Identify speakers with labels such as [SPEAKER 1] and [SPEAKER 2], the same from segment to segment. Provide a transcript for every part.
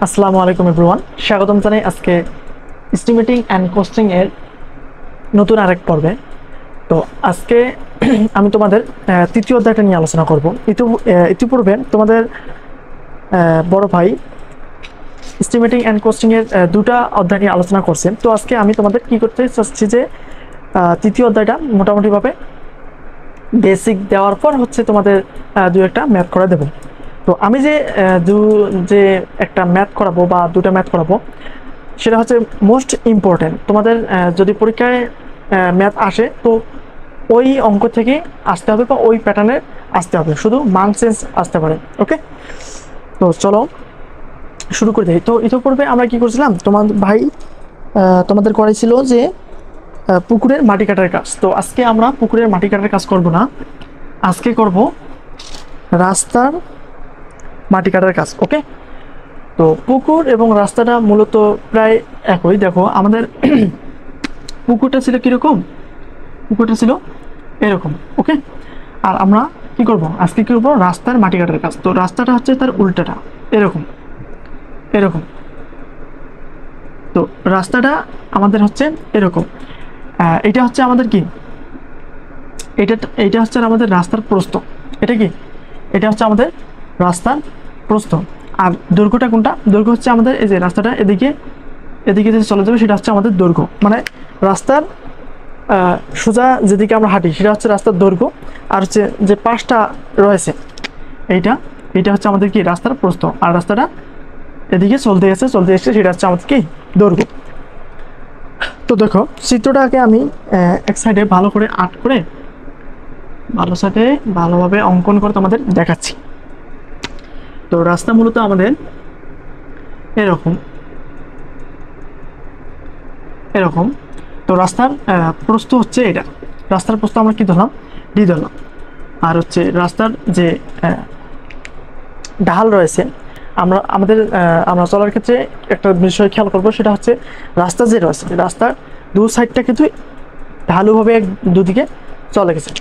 [SPEAKER 1] আসসালামু আলাইকুম এভরিওয়ান, স্বাগতম জানাই আজকে এস্টিমেটিং অ্যান্ড কস্টিং এর নতুন আরেক পর্বে। তো আজকে আমি তোমাদের তৃতীয় অধ্যায়টা নিয়ে আলোচনা করব। ইতিপূর্বে তোমাদের বড় ভাই এস্টিমেটিং অ্যান্ড কস্টিং এর দুটা অধ্যায় নিয়ে আলোচনা করছেন। তো আজকে আমি তোমাদের কি করতে চাচ্ছি যে তৃতীয় অধ্যায়টা মোটামুটিভাবে বেসিক দেওয়ার পর হচ্ছে তোমাদের দু একটা ম্যাথ করে দেবো। তো আমি যে একটা ম্যাথ করাবো বা দুটা ম্যাথ করাবো সেটা হচ্ছে মোস্ট ইম্পর্টেন্ট। তোমাদের যদি পরীক্ষায় ম্যাথ আসে তো ওই অঙ্ক থেকে আসতে হবে বা ওই প্যাটার্নে আসতে হবে, শুধু মান চেঞ্জ আসতে পারে। ওকে, তো চলো শুরু করে দিই। তো ইতিপূর্বে আমরা কি করছিলাম, তোমার ভাই তোমাদের করাইছিল যে পুকুরের মাটি কাটার কাজ। তো আজকে আমরা পুকুরের মাটি কাটার কাজ করব না, আজকে করব রাস্তার মাটি কাটার কাজ। ওকে, তো পুকুর এবং রাস্তাটা মূলত প্রায় একই। দেখো আমাদের পুকুরটা ছিল কীরকম, পুকুরটা ছিল এরকম। ওকে, আর আমরা কি করব, আজকে কি করবো রাস্তার মাটি কাটার কাজ। তো রাস্তাটা হচ্ছে তার উল্টাটা, এরকম এরকম। তো রাস্তাটা আমাদের হচ্ছে এরকম। এটা হচ্ছে আমাদের কি, এটা হচ্ছে আমাদের রাস্তার প্রস্থ। এটা কি, এটা হচ্ছে আমাদের রাস্তার প্রস্থ। আর দৈর্ঘ্যটা কোনটা, দৈর্ঘ্য হচ্ছে আমাদের এই যে রাস্তাটা এদিকে এদিকে যে চলে যাবে সেটা হচ্ছে আমাদের দৈর্ঘ্য, মানে রাস্তার সোজা যেদিকে আমরা হাঁটি সেটা হচ্ছে রাস্তার দৈর্ঘ্য। আর হচ্ছে যে পাশটা রয়েছে এইটা হচ্ছে আমাদের কি রাস্তার প্রস্থ। আর রাস্তাটা এদিকে চলতে এসেছে সেটা হচ্ছে আমাদের কি দৈর্ঘ্য। তো দেখো চিত্রটাকে আমি এক সাইডে ভালো করে আর্ট করে ভালোভাবে অঙ্কন করে তোমাদের দেখাচ্ছি। তো রাস্তা মূলত আমাদের এরকম এরকম। তো রাস্তার প্রস্থ হচ্ছে এটা, রাস্তার প্রস্থ আমরা কি ধরলাম, ডি ধরলাম। আর হচ্ছে রাস্তার যে ঢাল রয়েছে, আমরা চলার ক্ষেত্রে একটা বিষয় খেয়াল করবো, সেটা হচ্ছে রাস্তা যে রয়েছে রাস্তার দু সাইডটা কিন্তু ঢালুভাবে দুদিকে চলে গেছে,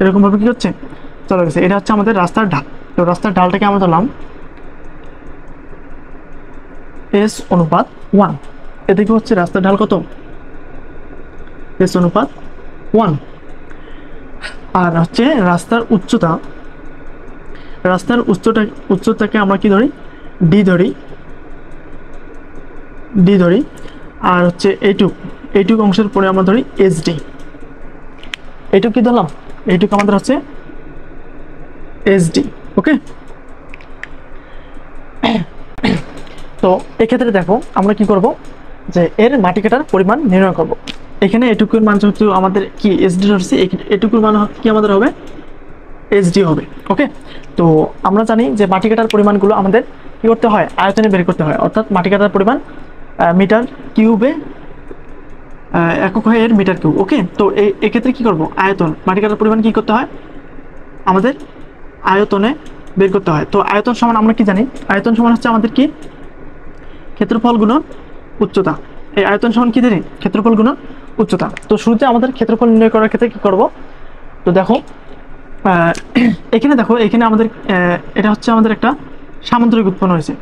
[SPEAKER 1] এরকমভাবে কি হচ্ছে চলে গেছে। এটা হচ্ছে আমাদের রাস্তার ঢাল। তো রাস্তার ঢালটাকে আমরা ধরলাম S/1। এদিকে হচ্ছে রাস্তার ঢাল কত, S/1। আর হচ্ছে রাস্তার উচ্চতাকে আমরা কি ধরি, ডি ধরি। আর হচ্ছে এইটুক অংশের পরে আমরা ধরি SD। এইটুক কি ধরলাম, এইটুক আমাদের হচ্ছে SD। ওকে, তো এক্ষেত্রে দেখো আমরা কি করব, যে এর মাটি কাটার পরিমাণ নির্ণয় করব। এখানে এটুকুর মান যেহেতু আমাদের কি SD ধরছি, এটুকুর মান কি আমাদের হবে SD হবে। ওকে, তো আমরা জানি যে মাটি কাটার পরিমাণগুলো আমাদের কি করতে হয়, আয়তনে বের করতে হয়। অর্থাৎ মাটি কাটার পরিমাণ মিটার কিউবে একক হয় এর মিটার কিউব। ওকে, তো এক্ষেত্রে কি করব, আয়তন মাটি কাটার পরিমাণ কি করতে হয়, আমাদের আয়তনে বের করতে হয়। তো আয়তন সমান আমরা কি জানি, আয়তন সমান হচ্ছে আমাদের কি ক্ষেত্রফল গুণন উচ্চতা। এই আয়তন সমান কি জানি, ক্ষেত্রফল গুণন উচ্চতা। তো শুরুতে আমাদের ক্ষেত্রফল নির্ণয় করার ক্ষেত্রে কি করব, তো দেখো এখানে আমাদের এটা হচ্ছে আমাদের একটা সামান্তরিক উৎপন্ন হয়েছে,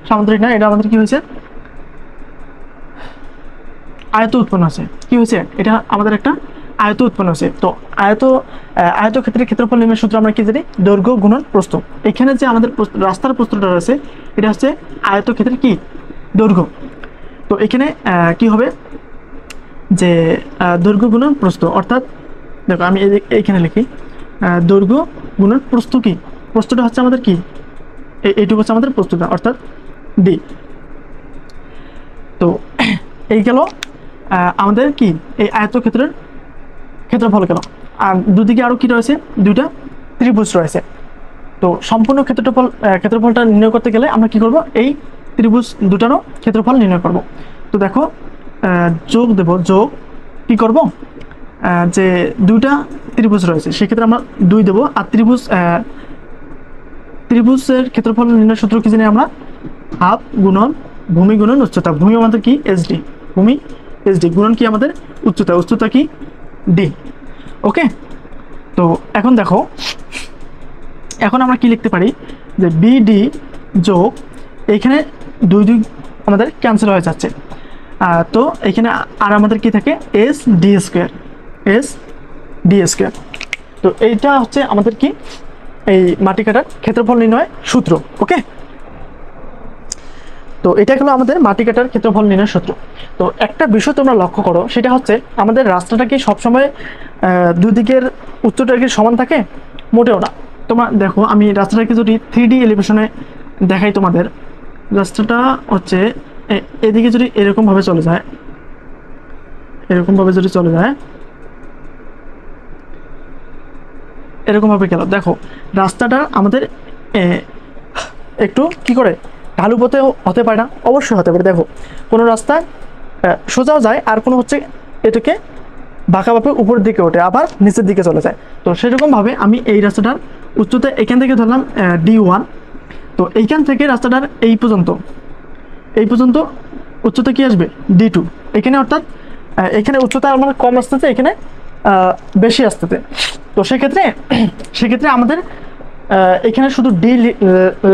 [SPEAKER 1] সামান্তরিক না, এটা আমাদের কি হয়েছে আয়ত উৎপন্ন হয়েছে। কি হয়েছে, এটা আমাদের একটা আয়ত উৎপন্ন হয়েছে। তো আয়তক্ষেত্রের ক্ষেত্রফল নির্ণয়ের সূত্র আমরা কি জানি, দৈর্ঘ্য গুণন প্রস্থ। এখানে যে আমাদের রাস্তার প্রস্থটা রয়েছে এটা হচ্ছে আয়তক্ষেত্রের কি দৈর্ঘ্য। তো এখানে কি হবে যে দৈর্ঘ্য গুণন প্রস্থ, অর্থাৎ দেখো আমি এইখানে লিখি দৈর্ঘ্য গুণন প্রস্থ। কি প্রস্থটা হচ্ছে আমাদের কি, এইটুকু হচ্ছে আমাদের প্রস্থটা, অর্থাৎ D। তো এই গেল আমাদের কি এই আয়তক্ষেত্রের ক্ষেত্রফল গেল। আর দুদিকে আরো কি রয়েছে, দুইটা ত্রিভুজ রয়েছে। তো সম্পূর্ণ ক্ষেত্রফলটা নির্ণয় করতে গেলে আমরা কি করব, এই ত্রিভুজ দুটারও ক্ষেত্রফল নির্ণয় করব। তো দেখো যোগ কি করব, যে দুইটা ত্রিভুজ রয়েছে সেক্ষেত্রে আমরা 2 দেবো। আর ত্রিভুজের ক্ষেত্রফল নির্ণয় সূত্র কি জানি আমরা, হাফ গুণন ভূমি গুণন উচ্চতা। ভূমি আমাদের কি SD, ভূমি SD গুণন কি আমাদের উচ্চতা কি D। ওকে, তো এখন দেখো, এখন আমরা কি লিখতে পারি যে BD যোগ এইখানে দুই দুই আমাদের ক্যান্সেল হয়ে যাচ্ছে। তো এখানে আর আমাদের কি থাকে, S D square, S D square. তো এইটা হচ্ছে আমাদের কি এই মাটি কাটার ক্ষেত্রফল নির্ণয় সূত্র। ওকে, তো এটা হলো আমাদের মাটি কাটার ক্ষেত্রফল নির্ণয় সূত্র। তো একটা বিষয় তোমরা লক্ষ্য করো, সেটা হচ্ছে আমাদের রাস্তাটা কি সবসময় দুই দিকের উচ্চতা কি সমান থাকে? মোটেও না। তোমরা দেখো, আমি রাস্তাটাকে যদি 3D এলিভেশনে দেখাই তোমাদের, রাস্তাটা হচ্ছে এদিকে যদি এরকমভাবে চলে যায়, এরকমভাবে যদি চলে যায়, এরকমভাবে গেল, দেখো রাস্তাটা আমাদের একটু কি করে ঢালু পথেও হতে পারে না? অবশ্যই হতে পারে। দেখো কোনো রাস্তা সোজাও যায়, আর কোনো হচ্ছে এটাকে বাঁকাভাবে উপরের দিকে ওঠে, আবার নিচের দিকে চলে যায়। তো সেরকমভাবে আমি এই রাস্তাটার উচ্চতা এখান থেকে ধরলাম D1। তো এইখান থেকে রাস্তাটার এই পর্যন্ত উচ্চতা কি আসবে? D2। এখানে অর্থাৎ এখানে উচ্চতা আমার কম আসতেছে, এখানে বেশি আসতেছে। তো সেক্ষেত্রে আমাদের এখানে শুধু ডি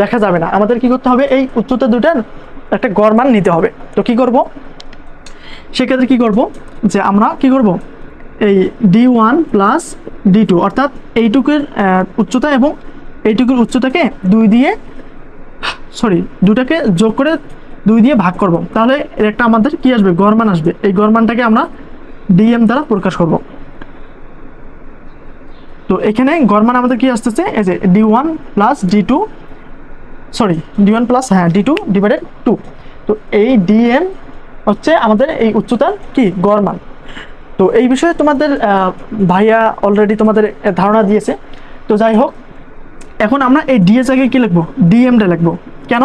[SPEAKER 1] লেখা যাবে না, আমাদের কি করতে হবে, এই উচ্চতা দুটার একটা গড় মান নিতে হবে। তো কি করব, সেক্ষেত্রে কি করব, যে আমরা কি করব, এই D1 প্লাস D2 অর্থাৎ এইটুকুর উচ্চতা এবং এইটুকুর উচ্চতাকে দুটাকে যোগ করে 2 দিয়ে ভাগ করব, তাহলে এর একটা আমাদের কি আসবে, গড় মান আসবে। এই গড় মানটাকে আমরা DM দ্বারা প্রকাশ করব। তো এখানে গড় মান আমাদের কি আসতেছে, এই যে D1 plus D2, D1 plus D2 divided 2। তো এই DM হচ্ছে আমাদের এই উচ্চতার কি গড় মান। তো এই বিষয়ে তোমাদের ভাইয়া অলরেডি তোমাদের ধারণা দিয়েছে। তো যাই হোক, এখন আমরা এই ডি এর জায়গায় কি লিখবো, ডিএমটা লিখবো। কেন?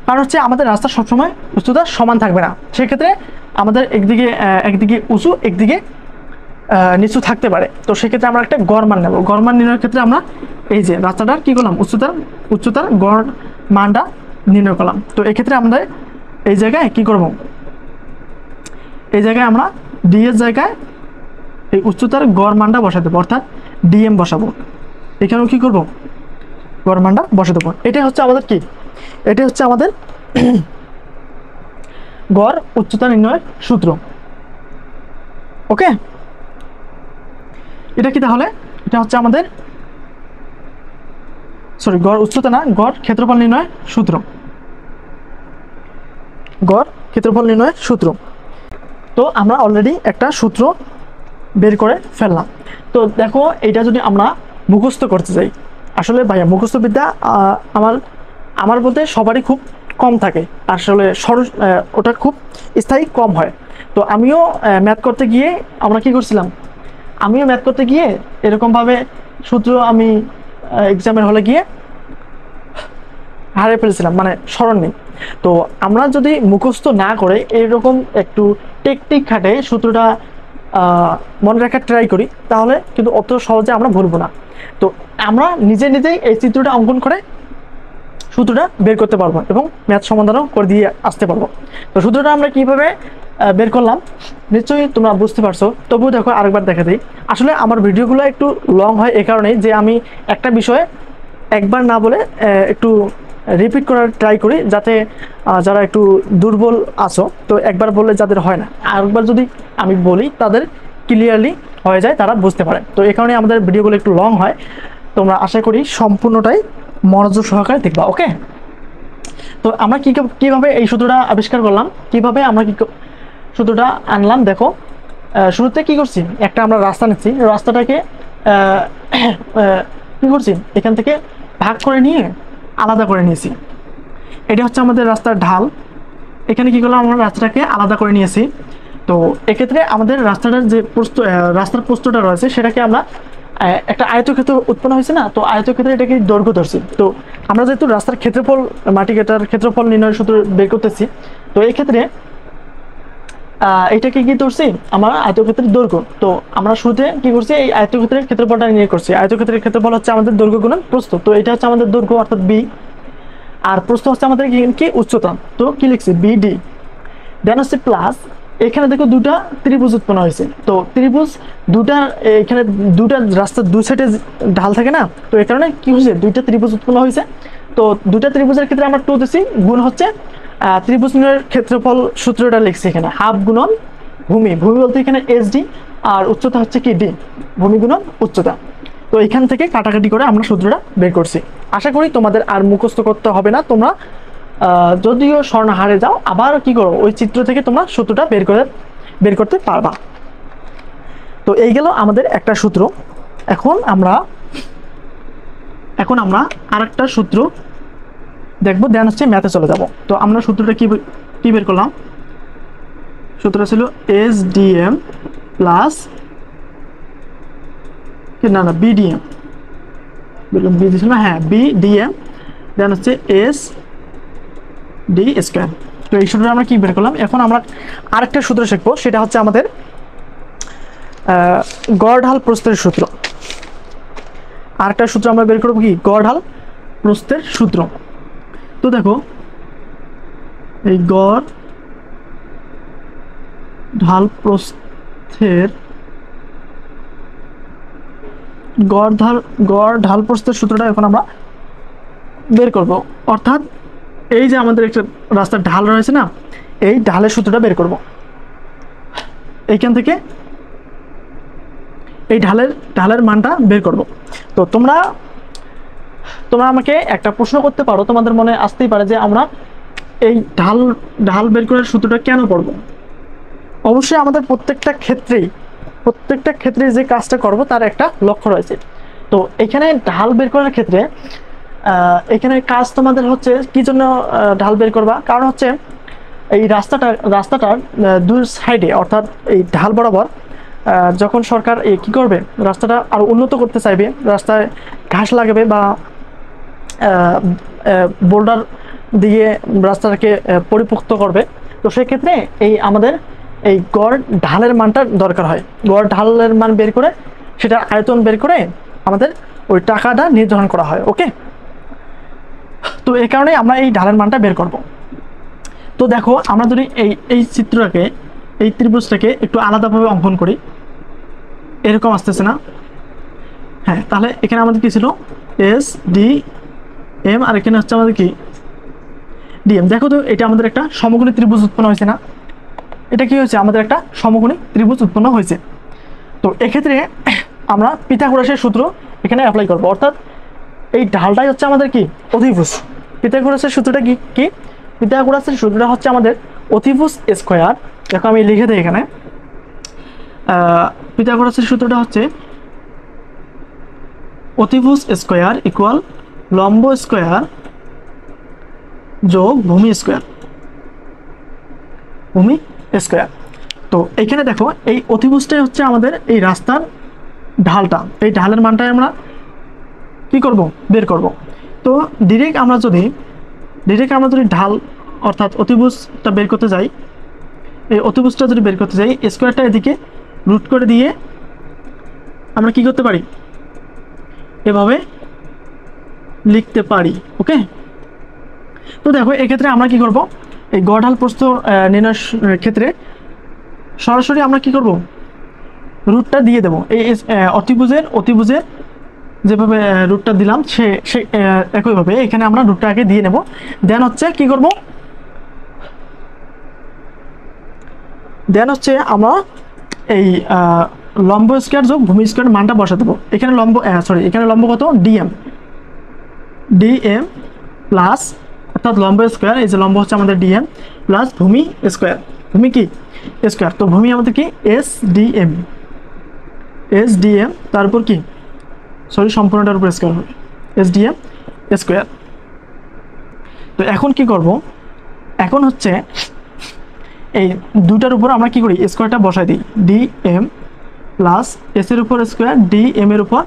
[SPEAKER 1] কারণ হচ্ছে আমাদের রাস্তা সবসময় উচ্চতা সমান থাকবে না, সেক্ষেত্রে আমাদের একদিকে উঁচু, একদিকে নিচু থাকতে পারে। তো সেক্ষেত্রে আমরা একটা গড় মান নেব। গড় মান নির্ণয়ের ক্ষেত্রে আমরা এই যে রাস্তাটার কি করলাম, উচ্চতার গড় মানটা নির্ণয় করলাম। তো এক্ষেত্রে আমরা এই জায়গায় কি করব, এই জায়গায় আমরা ডি এর জায়গায় এই উচ্চতার গড় মানটা বসাতে দেবো, অর্থাৎ ডিএম বসাবো। এখানেও কি করব, গড় মানটা বসে দেবো। এটা হচ্ছে আমাদের গড় উচ্চতা নির্ণয়ের সূত্র। ওকে, এটা কি তাহলে, এটা হচ্ছে আমাদের গড় উচ্চতা না, গড় ক্ষেত্রফল নির্ণয়ের সূত্র, গড় ক্ষেত্রফল নির্ণয়ের সূত্র। তো আমরা অলরেডি একটা সূত্র বের করে ফেললাম। তো দেখো, এটা যদি আমরা মুখস্থ করতে যাই, আসলে ভাইয়া মুখস্থ বিদ্যা আমার বলতে সবারই খুব কম থাকে, আসলে ওটা খুব স্থায়ী কম হয়। তো আমিও ম্যাথ করতে গিয়ে এরকমভাবে সূত্র আমি এক্সামের হলে গিয়ে হারিয়ে ফেলেছিলাম, মানে স্মরণ নেই। তো আমরা যদি মুখস্থ না করে এরকম একটু টেকনিক খাটে সূত্রটা মনে রাখার ট্রাই করি, তাহলে কিন্তু অত সহজে আমরা ভুলবো না। তো আমরা নিজেই এই চিত্রটা অঙ্কন করে সূত্রটা বের করতে পারবো এবং ম্যাথ সমাধানও করে দিয়ে আসতে পারবো। তো সূত্রটা আমরা কিভাবে বের করলাম নিশ্চয়ই তোমরা বুঝতে পারছো। তবুও দেখো, আরেকবার দেখা দিই। আসলে আমার ভিডিওগুলো একটু লং হয় এ কারণেই যে আমি একটা বিষয়ে একবার না বলে একটু রিপিট করার ট্রাই করি, যাতে যারা একটু দুর্বল আছো, তো একবার বললে যাদের হয় না, আরেকবার যদি আমি বলি তাদের ক্লিয়ারলি হয়ে যায়, তারা বুঝতে পারে। তো এই কারণে আমাদের ভিডিওগুলো একটু লং হয়। তোমরা আশা করি সম্পূর্ণটাই মনোযোগ সহকারে দেখবা। ওকে, তো আমরা কিভাবে এই সূত্রটা আবিষ্কার করলাম, কিভাবে আমরা সূত্রটা আনলাম, দেখো শুরুতে কি করছি, একটা আমরা রাস্তা নিচ্ছি, রাস্তাটাকে কি করছি, এখান থেকে ভাগ করে নিয়ে আলাদা করে নিয়েছি। এটা হচ্ছে আমাদের রাস্তার ঢাল। এখানে কি করলাম, আমরা রাস্তাটাকে আলাদা করে নিয়েছি। তো এক্ষেত্রে আমাদের রাস্তার প্রস্থটা রয়েছে, সেটাকে আমরা একটা আয়তক্ষেত্র উৎপন্ন হয়েছে না, তো আয়তক্ষেত্রে এটাকে দৈর্ঘ্য ধরছি। তো আমরা যেহেতু রাস্তার ক্ষেত্রফল, মাটি কাটার ক্ষেত্রফল নির্ণয়ের সূত্র বের করতেছি, তো এই ক্ষেত্রে এটাকে কি ধরছি, আমার আয়তক্ষেত্রের দৈর্ঘ্য। তো আমরা শুরুতে কি করছি, এই আয়তক্ষেত্রের ক্ষেত্রফলটা নির্ণয় করছি। আয়তক্ষেত্রের ক্ষেত্রফল হচ্ছে আমাদের দৈর্ঘ্য গুণন প্রস্থ। তো এটা হচ্ছে আমাদের দৈর্ঘ্য অর্থাৎ বি, আর প্রস্থ হচ্ছে আমাদের কি উচ্চতা। তো কি লিখছি, বিডি। দেন হচ্ছে প্লাস এখানে দেখো দুটা ত্রিভুজ উৎপন্ন হয়েছে। তো ত্রিভুজ দুটা, এখানে দুটা রাস্তার দুই সাইডে ঢাল থাকে না, তো এই কারণে কি হয়েছে, দুইটা ত্রিভুজ উৎপন্ন হয়েছে। তো দুটা ত্রিভুজের ক্ষেত্রে আমরা 2 দিছি, গুণ হচ্ছে ত্রিভুজ নির্ণয়ের ক্ষেত্রফল সূত্রটা লিখছি এখানে, হাফ গুণন ভূমি। ভূমি বলতে এখানে এসডি, আর উচ্চতা হচ্ছে কি ডি, ভূমি গুণন উচ্চতা। তো এখান থেকে কাটাকাটি করে আমরা সূত্রটা বের করছি। আশা করি তোমাদের আর মুখস্থ করতে হবে না, তোমরা যদিও স্বর্ণহারে যাও আবার কি করো, ওই চিত্র থেকে তোমরা সূত্রটা বের করতে পারবা। তো এই গেল আমাদের একটা সূত্র। এখন আমরা আরেকটা সূত্র দেখবো, দেন হচ্ছে ম্যাথে চলে যাব। তো আমরা সূত্রটা কি বের করলাম, সূত্রটা ছিল S DM plus BDM, B দিছিল না, হ্যাঁ বিডিএম, দেন হচ্ছে এস ডি স্কয়ার। তো এই সূত্রটা আমরা কি বের করলাম। এখন আমরা আরেকটা সূত্র শিখবো, সেটা হচ্ছে আমাদের গড় ঢাল প্রস্থের সূত্র। আরেকটা সূত্র আমরা বের করবো কি, গড় ঢাল প্রস্থের সূত্র। তো দেখো এই গড় ঢাল প্রস্থের গড় ঢাল প্রস্থের সূত্রটা এখন আমরা বের করব। অর্থাৎ এই যে আমাদের একটা রাস্তার ঢাল রয়েছে না, এই ঢালের সূত্রটা বের করব। এইখান থেকে এই ঢালের মানটা বের করব। তো তোমরা আমাকে একটা প্রশ্ন করতে পারো, তোমাদের মনে আসতেই পারে যে আমরা এই ঢাল বের করার সূত্রটা কেন পড়ব। অবশ্যই আমাদের প্রত্যেকটা ক্ষেত্রে যে কাজটা করব তার একটা লক্ষ্য রয়েছে। তো এখানে ঢাল বের করার ক্ষেত্রে এখানে কাজ তোমাদের হচ্ছে কি জন্য ঢাল বের করবা, কারণ হচ্ছে এই রাস্তাটার দুই সাইডে, অর্থাৎ এই ঢাল বরাবর যখন সরকার কি করবে, রাস্তাটা আরো উন্নত করতে চাইবে, রাস্তায় ঘাস লাগাবে বা বোল্ডার দিয়ে রাস্তাটাকে পরিপুক্ত করবে, তো সেক্ষেত্রে আমাদের এই গড় ঢালের মানটা দরকার হয়। গড় ঢালের মান বের করে সেটা আয়তন বের করে আমাদের ওই টাকাটা নির্ধারণ করা হয়। ওকে, তো এই কারণে আমরা এই ঢালের মানটা বের করব। তো দেখো আমরা যদি এই চিত্রটাকে, এই ত্রিভুজটাকে একটু আলাদাভাবে অঙ্কন করি, এরকম আসতেছে না, হ্যাঁ, তাহলে এখানে আমাদের কি ছিল, এস ডি এম, আর এখানে হচ্ছে আমাদের কি ডিএম। দেখো তো এটা আমাদের একটা সমকোণী ত্রিভুজ উৎপন্ন হয়েছে না, এটা কি হয়েছে, আমাদের একটা সমকোণী ত্রিভুজ উৎপন্ন হয়েছে। তো এক্ষেত্রে আমরা পিথাগোরাসের সূত্র এখানে অ্যাপ্লাই করব, অর্থাৎ এই ঢালটাই হচ্ছে আমাদের কি অতিভুজ। পিথাগোরাসের সূত্রটা কি পিথাগোরাসের সূত্রটা হচ্ছে আমাদের অতিভুজ স্কয়ার। দেখো আমি লিখে দিই এখানে, পিথাগোরাসের সূত্রটা হচ্ছে অতিভুজ স্কয়ার ইকুয়াল লম্ব স্কয়ার যোগ ভূমি স্কয়ার। তো এইখানে দেখো এই অতিভুজটাই হচ্ছে আমাদের এই রাস্তার ঢালটা, এই ঢালের মানটাই আমরা কি করব, বের করব। তো ডিরেক্ট আমরা যদি ঢাল অর্থাৎ অতিভুজটা বের করতে যাই, এই অতিভুজটা যদি বের করতে যাই, স্কয়ারটা এদিকে রুট করে দিয়ে আমরা কি করতে পারি, এভাবে লিখতে পারি। ওকে, তো দেখো এক্ষেত্রে আমরা কি করব, এই গড় ঢাল প্রস্থ নির্ণয়ের ক্ষেত্রে সরাসরি আমরা কি করব, রুটটা দিয়ে দেবো। এই অতিভুজের যেভাবে রুটটা দিলাম সে একইভাবে এখানে আমরা রুটটা আগে দিয়ে নেব। দেন হচ্ছে কি করব, আমরা এই লম্ব স্কয়ার যোগ ভূমি স্কয়ার মানটা বসা দেবো। এখানে লম্ব কত, ডিএম প্লাস, অর্থাৎ লম্ব স্কয়ার, এই যে লম্ব হচ্ছে আমাদের ডিএম প্লাস ভূমি স্কয়ার, ভূমি কি স্কয়ার, তো ভূমি আমাদের কি এস ডিএম, তারপর কি সম্পূর্ণটার উপর স্কয়ার হবে, এস ডিএম স্কয়ার। তো এখন কি করব, এখন হচ্ছে এই দুটার উপর আমরা কি করি, স্কয়ারটা বসাই দিই, ডিএম প্লাস এস এর উপর স্কয়ার, ডিএম এর উপর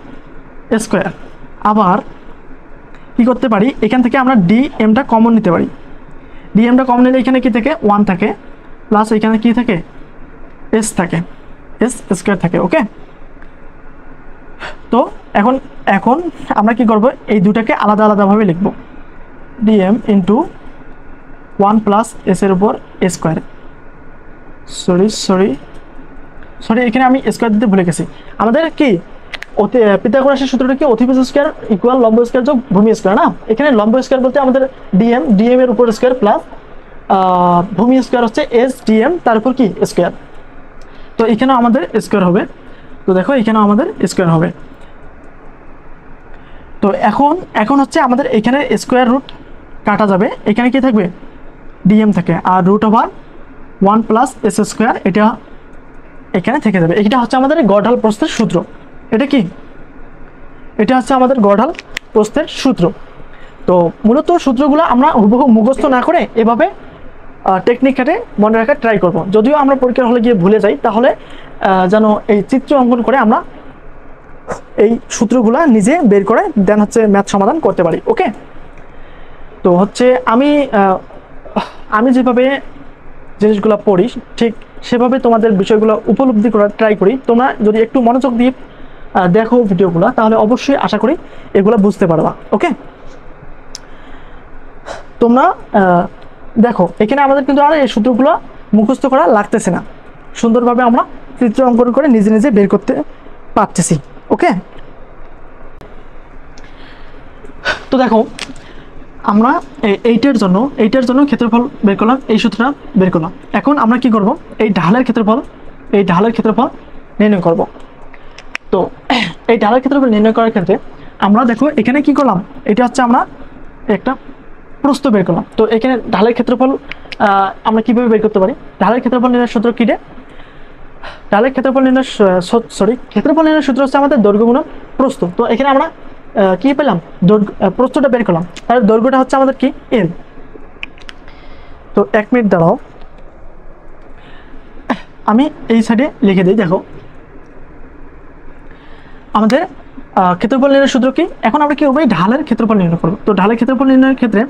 [SPEAKER 1] স্কয়ার। আবার কি করতে পারি, এখান থেকে আমরা ডিএমটা কমন নিতে পারি। ডিএমটা কমন নিলে এখানে কি থাকে, 1 থাকে, প্লাস এখানে কি থাকে, এস থাকে, এস স্কয়ার থাকে। ওকে, তো এখন আমরা কি করব, এই দুটাকে আলাদাভাবে লিখব, ডিএম ইন্টু 1 প্লাস এস এর উপর স্কয়ার, সরি সরি সরি এখানে আমি স্কোয়ার দিতে ভুলে গেছি। আমাদের কি পিথাগোরাসের সূত্রটা কি? অতিভুজ স্কোয়ার ইকুয়াল লম্ব স্কোয়ার যোগ ভূমি স্কোয়ার না? এখানে লম্ব স্কোয়ার বলতে আমাদের ডিএম এর উপর স্কোয়ার প্লাস ভূমি স্কোয়ার হচ্ছে এস ডিএম তার উপর কি স্কোয়ার। তো এখানেও আমাদের স্কোয়ার হবে। তো দেখো এখানেও আমাদের স্কোয়ার হবে। তো এখন হচ্ছে আমাদের এখানে স্কোয়ার রুট কাটা যাবে, এখানে কি থাকবে ডিএম থাকে, আর root over 1 plus S square এটা এখানে থেকে যাবে। এটা হচ্ছে আমাদের গড় প্রস্থের সূত্র। এটা কি? এটা হচ্ছে আমাদের গড় প্রস্থের সূত্র। তো মূলত সূত্রগুলো আমরা হুবহু মুখস্থ না করে এভাবে টেকনিক খাটে মনে রাখার ট্রাই করব। যদিও আমরা পরীক্ষার হলে গিয়ে ভুলে যাই, তাহলে যেন এই চিত্র অঙ্কন করে আমরা এই সূত্রগুলো নিজে বের করে দেন হচ্ছে ম্যাথ সমাধান করতে পারি। ওকে, তো হচ্ছে আমি যেভাবে জিনিসগুলো পড়ি ঠিক সেভাবে তোমাদের বিষয়গুলো উপলব্ধি করার ট্রাই করি। তোমরা যদি একটু মনোযোগ দিয়ে দেখো ভিডিওগুলো, তাহলে অবশ্যই আশা করি এগুলো বুঝতে পারবা। ওকে, তোমরা দেখো এখানে আমাদের কিন্তু আর এই সূত্রগুলো মুখস্থ করা লাগতেছে না, সুন্দরভাবে আমরা চিত্র অঙ্কন করে নিজে নিজে বের করতে পারতেছি। ওকে, তো দেখো আমরা এইটার জন্য ক্ষেত্রফল বের করলাম, এই সূত্রটা বের করলাম। এখন আমরা কি করব? এই ঢালের ক্ষেত্রফল নির্ণয় করব। তো এই ঢালের ক্ষেত্রফল নির্ণয় করার ক্ষেত্রে আমরা দেখো এখানে কি করলাম, এটা হচ্ছে আমরা একটা প্রস্থ বের করলাম। তো এখানে ঢালের ক্ষেত্রফল আমরা কিভাবে বের করতে পারি? ঢালের ক্ষেত্রফল নির্ণয়ের সূত্র কি রে? ঢালের ক্ষেত্রফল নির্ণয়ের সূত্র হচ্ছে আমাদের দৈর্ঘ্য গুণন প্রস্থ। তো এখানে আমরা কি পেলাম? প্রস্থটা বের করলাম, তার দৈর্ঘ্যটা হচ্ছে আমাদের কি এল। তো 1 মিনিট দাঁড়াও, আমি এই সাইডে লিখে দিই। দেখো আমাদের ক্ষেত্রফল নির্ণয়ের সূত্র কি? এখন আমরা কি করবো? এই ঢালের ক্ষেত্রফল নির্ণয় করবো। তো ঢালের ক্ষেত্রফল নির্ণয়ের ক্ষেত্রে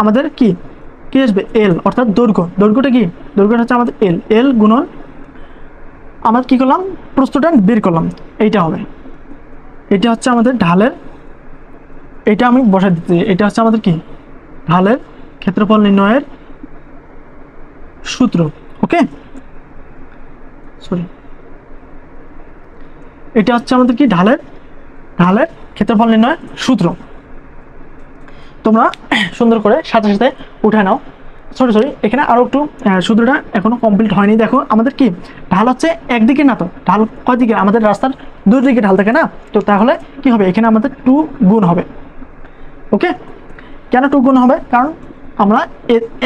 [SPEAKER 1] আমাদের কি আসবে? এল, অর্থাৎ দৈর্ঘ্যটা কি? দৈর্ঘ্যটা হচ্ছে আমাদের এল গুণন আমরা কি করলাম? প্রস্থটা বের করলাম, এইটা হবে। এটা হচ্ছে আমাদের ঢালের, এটা আমি বসাই দিচ্ছি। এটা হচ্ছে আমাদের কি ঢালের ক্ষেত্রফল নির্ণয়ের সূত্র। ওকে, সরি, এটা হচ্ছে আমাদের কি ঢালের ক্ষেত্রফল নির্ণয়ের সূত্র। তোমরা সুন্দর করে সাথে সাথে উঠে নাও। সরি এখানে আরো একটু সূত্রটা এখনো কমপ্লিট হয়নি। দেখো আমাদের কি ঢাল হচ্ছে একদিকে না, তো ঢাল কয় দিকে? আমাদের রাস্তার দুই দিকে ঢাল থাকে না? তো তাহলে কি হবে? এখানে আমাদের 2 গুণ হবে। ওকে, কেন 2 গুণ হবে? কারণ আমরা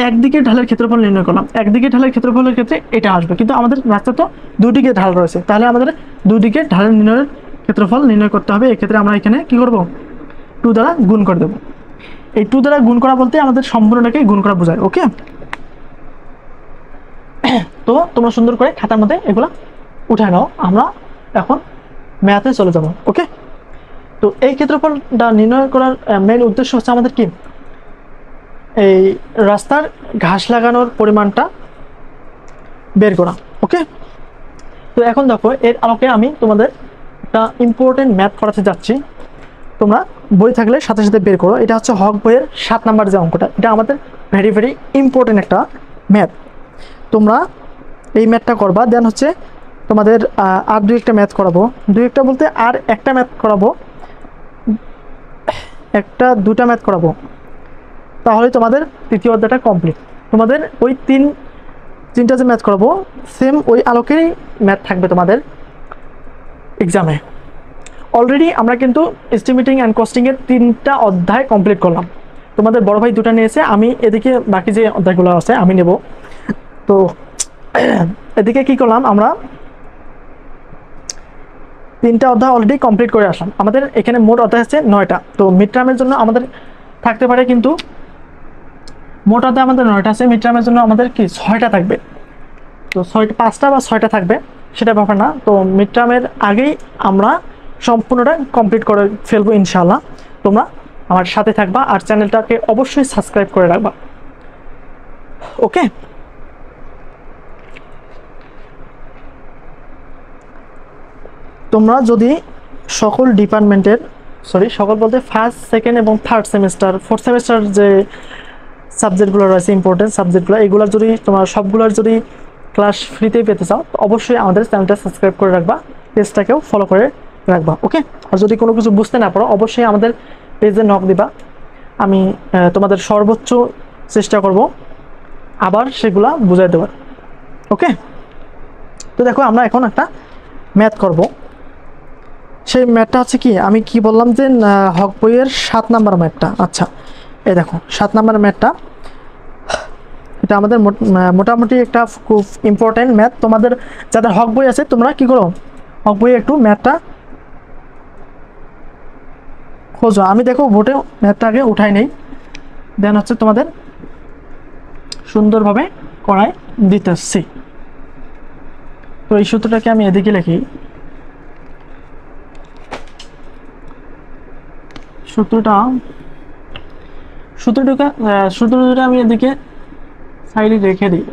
[SPEAKER 1] একদিকে ঢালের ক্ষেত্রফল নির্ণয় করলাম, একদিকে ঢালের ক্ষেত্রফলের ক্ষেত্রে এটা আসবে, কিন্তু আমাদের রাস্তা তো দুদিকে ঢাল রয়েছে, তাহলে আমাদের দুদিকে ঢালের নির্ণয়ের ক্ষেত্রফল নির্ণয় করতে হবে। এক্ষেত্রে আমরা এখানে কি করব? 2 দ্বারা গুণ করে দেবো। এই 2 দ্বারা গুণ করা বলতে আমাদের সম্পূর্ণটাকে গুণ করা বোঝায়। ওকে, তো তোমরা সুন্দর করে খাতার মধ্যে এগুলো উঠায় নাও, আমরা এখন ম্যাথে চলে যাব। ওকে, তো এই ক্ষেত্রফলটা নির্ণয় করার মেইন উদ্দেশ্য হচ্ছে আমাদের কি এই রাস্তার ঘাস লাগানোর পরিমাণটা বের করা। ওকে, তো এখন দেখো এর আলোকে আমি তোমাদের একটা ইম্পর্টেন্ট ম্যাথ করাতে যাচ্ছি। তোমরা বই থাকলে সাথে সাথে বের করো। এটা হচ্ছে হক বইয়ের 7 নাম্বার যে অঙ্কটা, এটা আমাদের ভেরি ভেরি ইম্পর্টেন্ট একটা ম্যাথ। তোমরা এই ম্যাথটা করবা, দেন হচ্ছে তোমাদের আর 2-1টা ম্যাথ করাবো। 2-1টা বলতে আর একটা ম্যাথ করাবো, 1-2টা ম্যাথ করাবো, তাহলে তোমাদের তৃতীয় অধ্যায়টা কমপ্লিট। তোমাদের ওই 3টা যে ম্যাথ করাবো সেম ওই আলোকেই ম্যাথ থাকবে তোমাদের এক্সামে। অলরেডি আমরা কিন্তু এস্টিমেটিং অ্যান্ড কস্টিংয়ের 3টা অধ্যায় কমপ্লিট করলাম। তোমাদের বড় ভাই 2টা নিয়েছে, আমি এদিকে বাকি যে অধ্যায়গুলো আছে আমি নেব। তো এদিকে কি করলাম? আমরা 3টা অধ্যায় অলরেডি কমপ্লিট করে আসলাম। আমাদের এখানে মোট অধ্যায় আছে 9টা। তো মিড টার্মের জন্য আমাদের থাকতে পারে, কিন্তু মোট অধ্যায় আমাদের 9টা আছে, মিড টার্মের জন্য আমাদের কি 6টা থাকবে। তো 5টা বা 6টা থাকবে সেটা ব্যাপার না। তো মিড টার্মের আগেই আমরা সম্পূর্ণটা কমপ্লিট করে ফেলবো ইনশাআল্লাহ। তোমরা আমার সাথে থাকবা আর চ্যানেলটাকে অবশ্যই সাবস্ক্রাইব করে রাখবা। ওকে, তোমরা যদি সকল ডিপার্টমেন্টের সকল বলতে ফার্স্ট, সেকেন্ড এবং থার্ড সেমিস্টার, ফোর্থ সেমিস্টার যে সাবজেক্টগুলো রয়েছে ইম্পর্টেন্ট সাবজেক্টগুলো, এগুলোর যদি তোমরা সবগুলোর যদি ক্লাস ফ্রিতেই পেতে চাও তো অবশ্যই আমাদের চ্যানেলটা সাবস্ক্রাইব করে রাখবা, পেজটাকেও ফলো করে রাখবা। ওকে, আর যদি কোনো কিছু বুঝতে না পারো অবশ্যই আমাদের পেজে নক দিবা, আমি তোমাদের সর্বোচ্চ চেষ্টা করব আবার সেগুলা বুঝাই দেওয়ার। ওকে, তো দেখো আমরা এখন একটা ম্যাথ করব। সেই ম্যাথটা হচ্ছে কি, আমি কি বললাম যে হক বইয়ের 7 নাম্বার ম্যাথটা। আচ্ছা এই দেখো 7 নাম্বার ম্যাথটা, এটা আমাদের মোটামুটি একটা খুব ইম্পর্টেন্ট ম্যাথ। তোমাদের যাদের হক বই আছে তোমরা কি করো, হক বইয়ে একটু ম্যাথটা খোঁজো। আমি দেখো বোর্ডে ম্যাথটা আগে উঠাই নেই, দেন হচ্ছে তোমাদের সুন্দরভাবে করাই দিতেছি। তো এই সূত্রটাকে আমি এদিকে লিখি, সূত্রটা আমি এদিকে সাইডে রেখে দিই।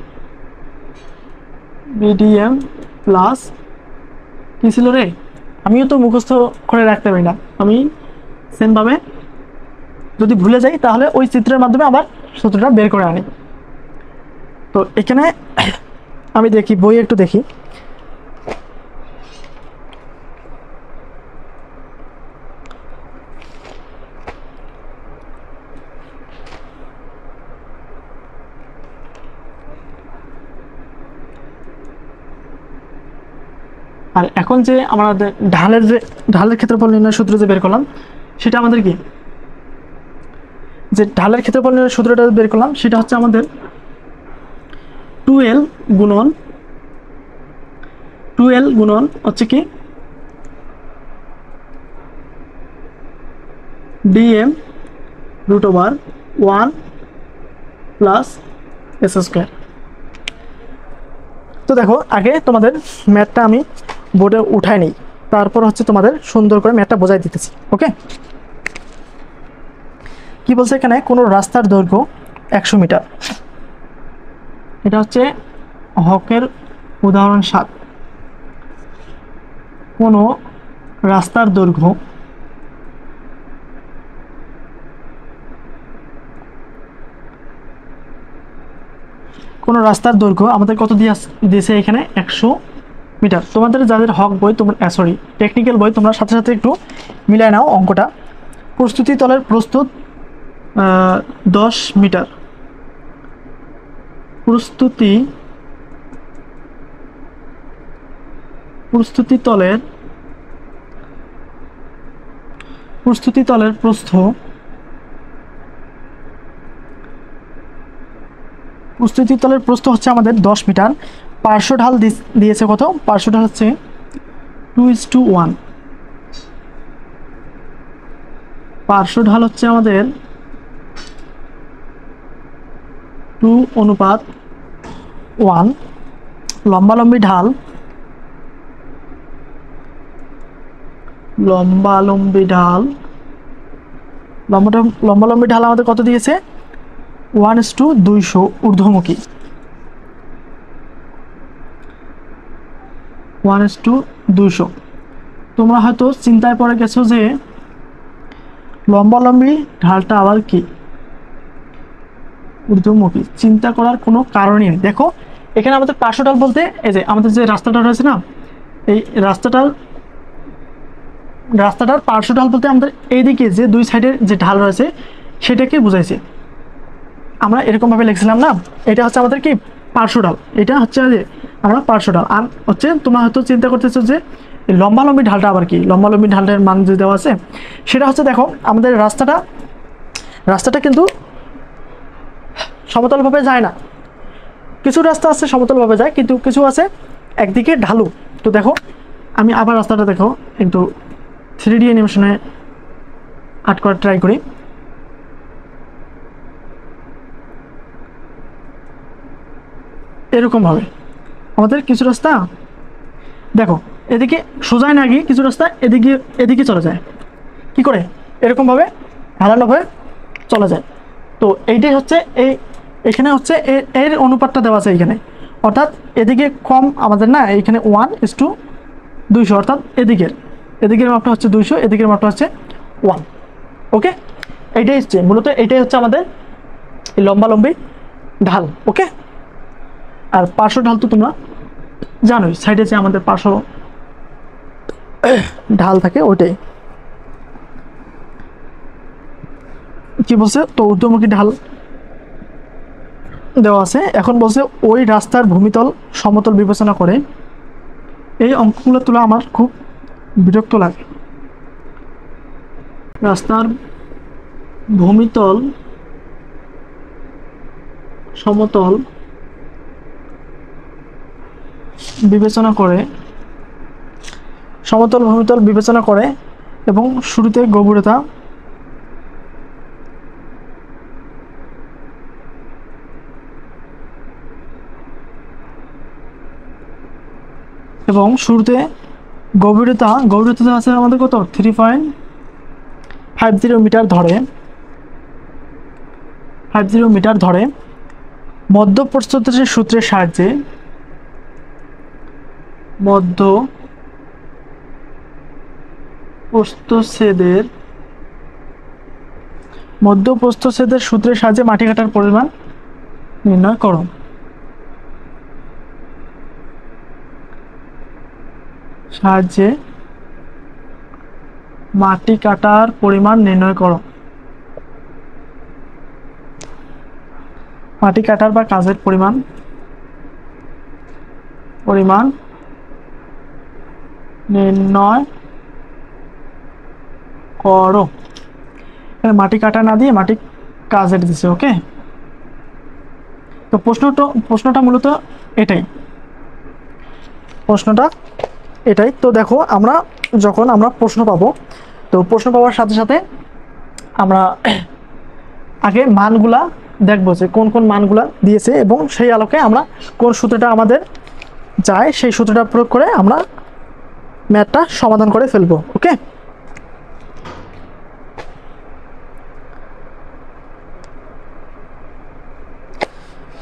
[SPEAKER 1] বিডিএম প্লাস কি ছিল রে, আমিও তো মুখস্থ করে রাখতে পারি না, আমি সেমভাবে যদি ভুলে যাই তাহলে ওই চিত্রের মাধ্যমে আবার সূত্রটা বের করে আনি। তো এখানে আমি দেখি বই একটু দেখি, আর এখন যে আমাদের ঢালের ক্ষেত্রফল নির্ণয়ের সূত্র যে বের করলাম সেটা আমাদের কি, যে ঢালের ক্ষেত্রফল নির্ণয়ের সূত্রটা বের করলাম সেটা হচ্ছে আমাদের 2L গুণন হচ্ছে কি dm √1 প্লাস s স্কয়ার। তো দেখো আগে তোমাদের ম্যাথটা আমি বোর্ডে উঠাই নিই, তারপর হচ্ছে তোমাদের সুন্দর করে ম্যাথটা বোঝাই দিতেছি। ওকে, কি বলছে এখানে, কোনো রাস্তার দৈর্ঘ্য 100 মিটার, এটা হচ্ছে হকের উদাহরণ 7। কোনো রাস্তার দৈর্ঘ্য আমাদের কত দিয়েছে এখানে 100 মিটার। তোমাদের যাদের হক বই তোমরা সরি টেকনিক্যাল বই তোমরা সাথে সাথে একটু মিলায় নাও অঙ্কটা। প্রস্তুতি তলের প্রস্তুত 10 মিটার, প্রস্তুতি তলের প্রস্থ হচ্ছে আমাদের 10 মিটার। পার্শ্ব ঢাল দিয়েছে কত, পার্শ্ব ঢাল হচ্ছে 2:1, পার্শ্ব ঢাল হচ্ছে আমাদের 2:1। লম্বালম্বি ঢাল আমাদের কত দিয়েছে, 1:200 ঊর্ধ্বমুখী, 1:200। তোমরা হয়তো চিন্তায় পড়ে গেছো যে লম্বালম্বি ঢালটা আবার কি ঊর্ধ্বমুখী, চিন্তা করার কোনো কারণই নেই। দেখো এখানে আমাদের পার্শ্ব ঢাল বলতে এই যে আমাদের যে রাস্তাটা রয়েছে না, এই রাস্তাটার পার্শ্ব ঢাল বলতে আমাদের এইদিকে যে দুই সাইডের যে ঢাল রয়েছে সেটাকে বুঝাইছে। আমরা এরকমভাবে লিখছিলাম না, এটা হচ্ছে আমাদের কি পার্শ্ব ঢাল, এটা হচ্ছে যে আমরা পার্শ্ব ঢাল। আর হচ্ছে তোমরা হয়তো চিন্তা করতেছো যে লম্বালম্বি ঢালটা আবার কি, লম্বালম্বি ঢালটার মান যে দেওয়া আছে সেটা হচ্ছে, দেখো আমাদের রাস্তাটা কিন্তু সমতলভাবে যায় না, কিছু রাস্তা আছে সমতলভাবে যায় কিন্তু কিছু আছে একদিকে ঢালু। তো দেখো আমি আবার রাস্তাটা দেখো একটু 3D অ্যানিমেশনে আর্ট করার ট্রাই করি। এরকমভাবে আমাদের কিছু রাস্তা দেখো এদিকে সোজায় না গিয়ে কিছু রাস্তা এদিকে চলে যায়, কি করে এরকমভাবে ঢালানোভাবে চলে যায়। তো এইটাই হচ্ছে এখানে হচ্ছে এর অনুপাতটা দেওয়া আছে এইখানে, অর্থাৎ এদিকে কম আমাদের না, এইখানে 1:200, অর্থাৎ এদিকের মাপটা হচ্ছে 200, এদিকের মাপটা হচ্ছে 1। ওকে, এইটাই হচ্ছে মূলত, এইটাই হচ্ছে আমাদের লম্বালম্বি ঢাল। ওকে, আর পার্শ্ব ঢাল তো তোমরা জানোই, সাইডে যে আমাদের পার্শ্ব ঢাল থাকে ওইটাই। কি বলছে, তো ঊর্ধ্বমুখী ঢাল দেওয়া আছে। এখন বলছে ওই রাস্তার ভূমিতল সমতল বিবেচনা করে, এই অঙ্কগুলো তোলা আমার খুব বিরক্ত লাগে। রাস্তার ভূমিতল সমতল বিবেচনা করে, সমতল ভূমিতল বিবেচনা করে এবং শুরুতে গভীরতা গভীরতা আছে আমাদের কত 3.50 মিটার ধরে, 50 মিটার ধরে মধ্যপ্রস্থচ্ছেদের সূত্রের সাহায্যে মধ্যপ্রস্থচ্ছেদের সূত্রের সাহায্যে মাটি কাটার পরিমাণ নির্ণয় করো। সাহায্যে মাটি কাটার পরিমাণ নির্ণয় করো। মাটি কাটার বা কাজের পরিমাণ নির্ণয় করো। মাটি কাটা না দিয়ে মাটি কাজের দিছে। ওকে, তো প্রশ্নটা মূলত এটাই, তো দেখো যখন আমরা প্রশ্ন পাবো, তো প্রশ্ন পাওয়ার সাথে সাথে আমরা আগে মানগুলা দেখবো যে কোন কোন মানগুলা দিয়েছে এবং সেই আলোকে আমরা কোন সূত্রটা আমাদের যায় সেই সূত্রটা প্রয়োগ করে আমরা ম্যাথটা সমাধান করে ফেলবো। ওকে,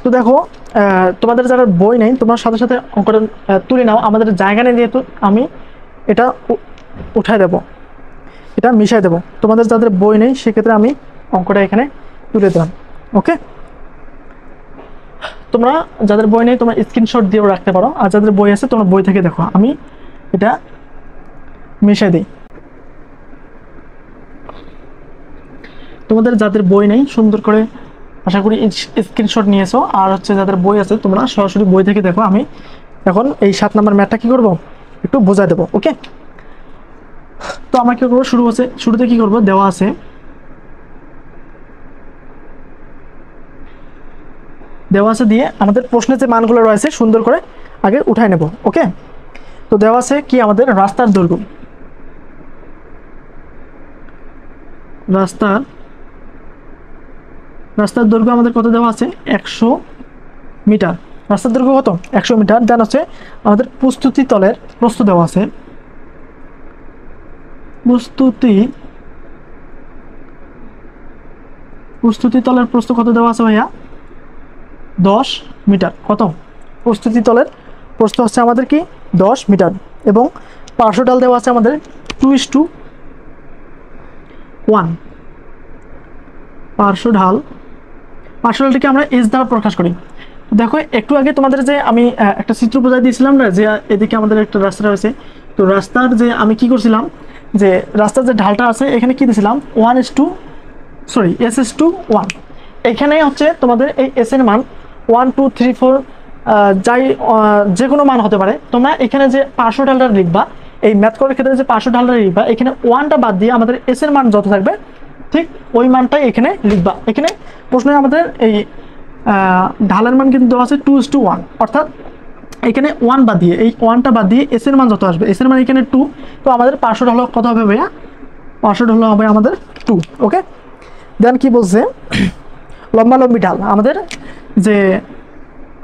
[SPEAKER 1] তো দেখো তোমাদের যারা বই নেই তোমরা সাথে সাথে অঙ্কটা তুলে নাও। আমাদের জায়গা নেই যেহেতু আমি এটা উঠাই দেব, এটা মিশাই দেব। তোমাদের যাদের বই নেই সেক্ষেত্রে আমি অঙ্কটা এখানে তুলে দিলাম। ওকে, তোমরা যাদের বই নেই তোমরা স্ক্রিনশট দিয়েও রাখতে পারো, আর যাদের বই আছে তোমরা বই থেকে দেখো। আমি এটা মিশাই দিই। তোমাদের যাদের বই নেই সুন্দর করে আশা করি স্ক্রিনশট নিয়েছো, আর হচ্ছে যাদের বই আছে তোমরা সরাসরি বই থেকে দেখো। আমি এখন এই 7 নম্বর ম্যাথটা কি করব একটু বোঝাই দেবো। ওকে, তো আমরা কি করবো, শুরুতে কি করব, দেওয়া আছে দিয়ে আমাদের প্রশ্নে যে মানগুলো রয়েছে সুন্দর করে আগে উঠাই নেব। ওকে, তো দেওয়া আছে কি আমাদের রাস্তার দৈর্ঘ্য, রাস্তার দৈর্ঘ্য আমাদের কত দেওয়া আছে 100 মিটার। রাস্তার দৈর্ঘ্য কত 100 মিটার। দেন হচ্ছে আমাদের প্রস্তুতি তলের প্রস্থ দেওয়া আছে, প্রস্তুতি তলের প্রস্থ কত দেওয়া আছে ভাইয়া 10 মিটার। কত প্রস্তুতি তলের প্রস্থ হচ্ছে আমাদের কি 10 মিটার। এবং পার্শ্ব ঢাল দেওয়া আছে আমাদের 2:1। পার্শ্ব ঢালটিকে আমরা এস দ্বারা প্রকাশ করি। দেখো একটু আগে তোমাদের যে আমি একটা চিত্র বোঝাই দিয়েছিলাম না, যে এদিকে আমাদের একটা রাস্তা রয়েছে, তো রাস্তার যে আমি কি করছিলাম, যে রাস্তার যে ঢালটা আছে এখানে কি দিয়েছিলাম SS/1। এখানে হচ্ছে তোমাদের এই এস এর মান 1 2 3 4 যাই যে কোনো মান হতে পারে। তোমরা এখানে যে পার্শ্ব ঢালটা লিখবা, এই ম্যাথ করার ক্ষেত্রে যে পার্শ্ব ঢালটা লিখবা, এখানে 1টা বাদ দিয়ে আমাদের এস এর মান যত থাকবে ঠিক ওই মানটাই এখানে লিখবা। এখানে প্রশ্নে আমাদের এই ঢালের মান কিন্তু দেওয়া আছে 2:1, অর্থাৎ এখানে 1 বাদ দিয়ে, এই 1টা বাদ দিয়ে এস এর মান যত আসবে, এস এর মান এখানে 2, তো আমাদের পার্শ্ব ঢাল কত হবে ভাইয়া, পার্শ্ব ঢাল হবে আমাদের 2। ওকে, দেন কি বলছে লম্বালম্বি ঢাল আমাদের, যে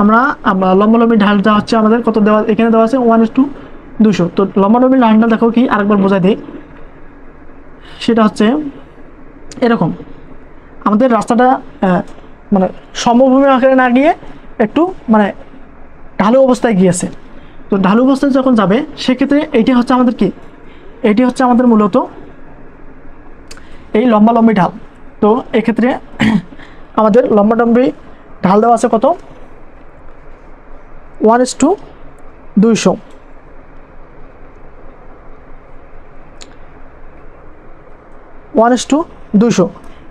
[SPEAKER 1] আমরা লম্বালম্বি ঢালটা হচ্ছে আমাদের কত দেওয়া, এখানে দেওয়া আছে 1:200। তো লম্বালম্বি ঢালটা দেখো কি আরেকবার বোঝাই দিই, সেটা হচ্ছে এরকম। আমাদের রাস্তাটা মানে সমভূমি আকারে না গিয়ে একটু মানে ঢালু অবস্থায় গিয়েছে। তো ঢালু অবস্থায় যখন যাবে সেক্ষেত্রে এটি হচ্ছে আমাদের কি, এটি হচ্ছে আমাদের মূলত এই লম্বালম্বি ঢাল। তো এক্ষেত্রে আমাদের লম্বালম্বি ঢাল দেওয়া আছে কত 1:200।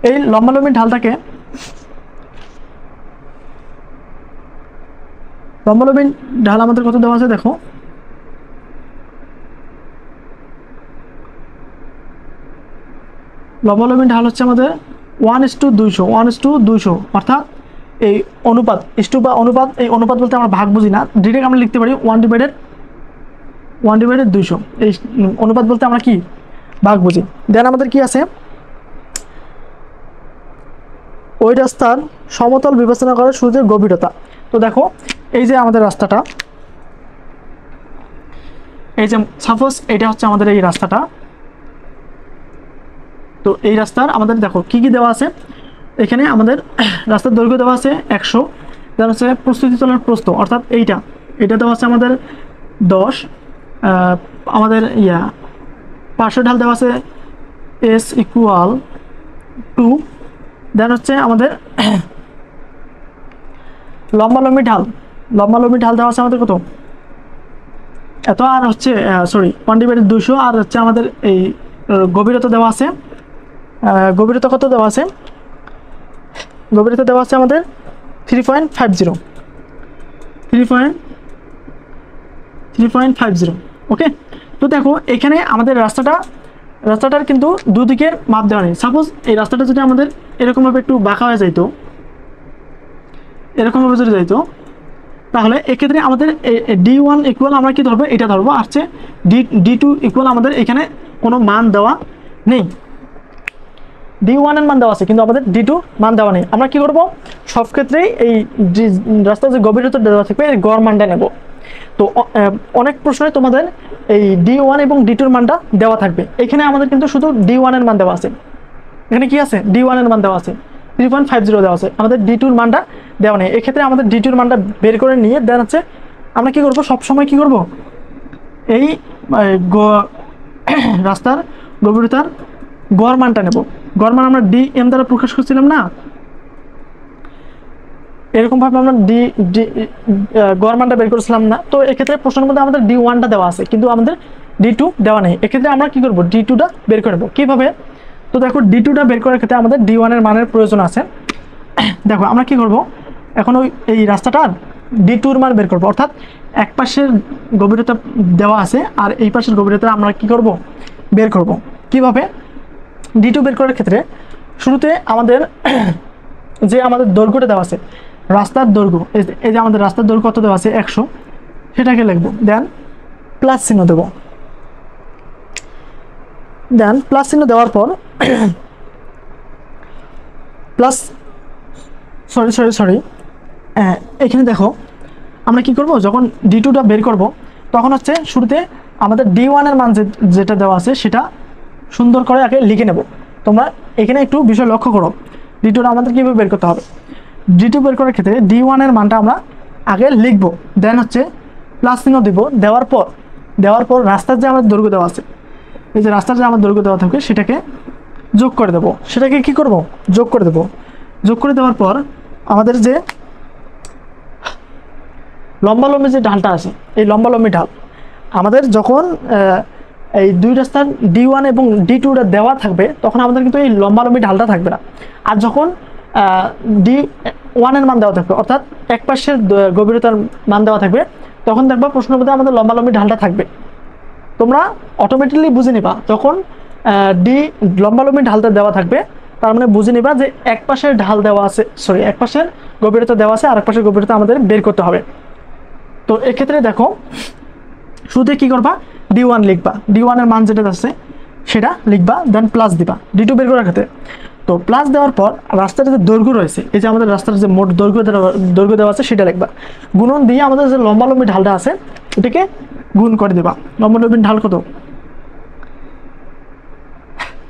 [SPEAKER 1] এই লম্বালম্বি ঢালটাকে লম্বালম্বি ঢাল আমাদের কত দেওয়া আছে দেখো, লম্বালম্বি ঢাল হচ্ছে আমাদের 1:200 অর্থাৎ এই অনুপাত বা অনুপাত, এই অনুপাত বলতে আমরা ভাগ বুঝি না, ডিরেক্ট আমরা লিখতে পারি 1/200। এই অনুপাত বলতে আমরা কি ভাগ বুঝি। দেন আমাদের কি আছে, ওই রাস্তার সমতল বিবেচনা করে সূর্যের গভীরতা। তো দেখো এই যে আমাদের রাস্তাটা, এই যে সাপোজ এটা হচ্ছে আমাদের এই রাস্তাটা, তো এই রাস্তার আমাদের দেখো কি কি দেওয়া আছে, এখানে আমাদের রাস্তার দৈর্ঘ্য দেওয়া আছে 100, দেওয়া হচ্ছে প্রস্তুতি তলের প্রস্থ অর্থাৎ এটা দেওয়া আছে আমাদের 10, আমাদের পার্শ্ব ঢাল দেওয়া আছে S=2, দেন হচ্ছে আমাদের লম্বালম্বি ঢাল দেওয়া আছে আমাদের কত এত, আর হচ্ছে সরি 1/200, আর হচ্ছে আমাদের এই গভীরতা দেওয়া আছে, গভীরতা কত দেওয়া আছে, গভীরতা দেওয়া আছে আমাদের 3.50। ওকে, তো দেখো এখানে আমাদের রাস্তাটার কিন্তু দুদিকের মাপ দেওয়া নেই। সাপোজ এই রাস্তাটা যদি আমাদের এরকমভাবে একটু বাঁকা হয়ে যাইতো, এরকমভাবে যদি যাইতো, তাহলে এক্ষেত্রে আমাদের D1 ইকুয়াল আমরা কি ধরবো, এটা ধরবো, আর হচ্ছে D2 ইকুয়াল আমাদের এখানে কোনো মান দেওয়া নেই। D1 এর মান দেওয়া আছে কিন্তু আমাদের D2 মান দেওয়া নেই। আমরা কি করব, সব ক্ষেত্রেই এই রাস্তার যে গভীরতা দেওয়া থাকবে এর গড় মানটা নেব। তো অনেক প্রশ্নে তোমাদের এই D1 এবং D2 এর মানটা দেওয়া থাকবে, এখানে আমাদের কিন্তু শুধু D1 এর মান দেওয়া আছে। এখানে কি আছে, D1 এর মান দেওয়া আছে, 3.50 দেওয়া আছে, আমাদের D2 এর মানটা দেওয়া নেই। এক্ষেত্রে আমাদের D2 এর মানটা বের করে নিয়ে দেন হচ্ছে আমরা কি করব, সবসময় কি করব, এই রাস্তার গভীরতার গড় মানটা নেব। গড় মান আমরা DM দ্বারা প্রকাশ করছিলাম না, এরকম ভাবে আমরা গড় মানটা বের করেছিলাম না। তো এক্ষেত্রে প্রশ্নের মধ্যে আমাদের D1টা দেওয়া আছে কিন্তু আমাদের D2 দেওয়া নেই। এক্ষেত্রে আমরা কি করব, D2টা বের করে নেব। কিভাবে, তো দেখো D2টা বের করার ক্ষেত্রে আমাদের D1 এর মানের প্রয়োজন আছে। দেখো আমরা কি করব, এখন এই রাস্তাটার D2 এর মান বের করব, অর্থাৎ এক পাশের গভীরতা দেওয়া আছে আর এই পাশের গভীরতা আমরা কি করব, বের করব। কিভাবে, D2 বের করার ক্ষেত্রে শুরুতে আমাদের যে আমাদের দৈর্ঘ্যটা দেওয়া আছে, রাস্তার দৈর্ঘ্য, এই যে আমাদের রাস্তার দৈর্ঘ্য কত দেওয়া আছে 100, সেটাকে লিখবো, দেন প্লাস চিহ্ন দেব। দেন প্লাস চিহ্ন দেওয়ার পর প্লাস সরি এখানে দেখো আমরা কি করব, যখন D2টা বের করব তখন হচ্ছে শুরুতে আমাদের D1 এর মান যেটা দেওয়া আছে সেটা সুন্দর করে আগে লিখে নেব। তোমরা এখানে একটু বিষয় লক্ষ্য করো, D2টা আমাদের কীভাবে বের করতে হবে। D2 বের করার ক্ষেত্রে D1 এর মানটা আমরা আগে লিখব, দেন হচ্ছে প্লাস চিহ্ন দেব। দেওয়ার পর রাস্তার যে আমাদের দৈর্ঘ্য দেওয়া আছে, এই যে রাস্তার যে আমার দৈর্ঘ্য দেওয়া থাকবে সেটাকে যোগ করে দেব। সেটাকে কি করব, যোগ করে দেব। যোগ করে দেওয়ার পর আমাদের যে লম্বালম্বি যে ঢালটা আছে, এই লম্বালম্বি ঢাল আমাদের যখন এই দুই রাস্তার D1 এবং D2টা দেওয়া থাকবে তখন আমাদের কিন্তু এই লম্বালম্বি ঢালটা থাকবে না। আর যখন D1 এর মান দেওয়া থাকবে, অর্থাৎ এক পাশের গভীরতার মান দেওয়া থাকবে, তখন দেখবা প্রশ্নের মধ্যে আমাদের লম্বালম্বি ঢালটা থাকবে। তোমরা অটোমেটিকলি বুঝে নিবা, যখন লম্বালম্বি ঢালটা দেওয়া থাকবে তার মানে বুঝে নিবা যে এক পাশের ঢাল দেওয়া আছে, সরি এক পাশের গভীরতা দেওয়া আছে আর এক পাশের গভীরতা আমাদের বের করতে হবে। তো এক্ষেত্রে দেখো শুরুতে কি করবা, D1 লিখবা, D1 এর মান যেটা আছে সেটা লিখবা, দেন প্লাস দিবা D2 বের করার ক্ষেত্রে। তো প্লাস দেওয়ার পর রাস্তার যে দৈর্ঘ্য রয়েছে, এই যে আমাদের রাস্তার যে মোট দৈর্ঘ্য দেওয়া আছে সেটা লিখবা, গুণন দিয়ে আমাদের যে লম্বালম্বি ঢালটা আছে এটাকে গুণ করে দেবা। লম্বালম্বি ঢাল কত,